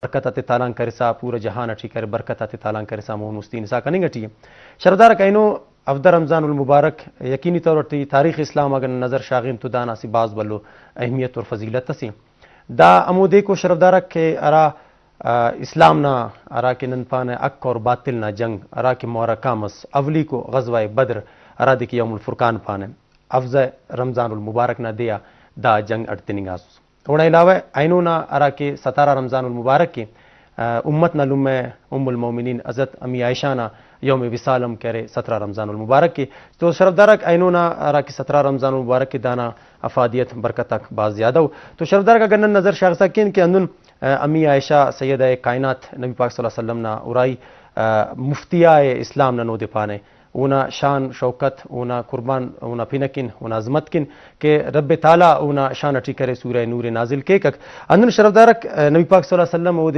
बरकत अति तालां करिसा पूरा जहान अठी कर बरकत अति तालां करिसा मोहन मुस्तीन सा कनिंग अठी शरदार कइनो अफदर रमजान उल मुबारक यकीनी तौर पर तारीख इस्लाम अगर नजर शागिन तो दाना सी बाज बल्लो अहमियत और फजीलत तसी दा अमोदे को शरदार के अरा इस्लाम ना अरा के ननपान अक और बातिल ना जंग अरा के मोरा कामस अवली को गजवा बद्र अरा दिकी यौमुल फुरकान पाने अफजा रमजान उल मुबारक ना दिया दा जंग अड़तनिगास थोड़ा अलावा आइनोना अरा के 17 रमजान उल मुबारक के उम्मत नलुम उम्मुल मोमिनीन हज़रत अम्मी आयशा ना यौम विसालम करे 17 रमजान उल मुबारक के तो शरफदारक आइनोना अरा के 17 रमजान उल मुबारक के दाना अफादियत बरकत तक बाज ज़्यादा हो तो शरफदार का गन्नन नज़र शाख सकिन के अंदुन अम्मी आयशा सैयदा कायनात नबी पाक सल्लल्लाहु अलैहि वसल्लम ना उराई मुफ्तिया इस्लाम ना नो दिपाने ऊना शान शौकत ऊना कुर्बान ऊना फिनकिन ऊना अजमत किन के रब ताला ऊना शान अटी करे सूरह नूर नाजिल के कक अंदुन शरफदारक नबी पाक सल्लल्लाहु अलैहि वसल्लम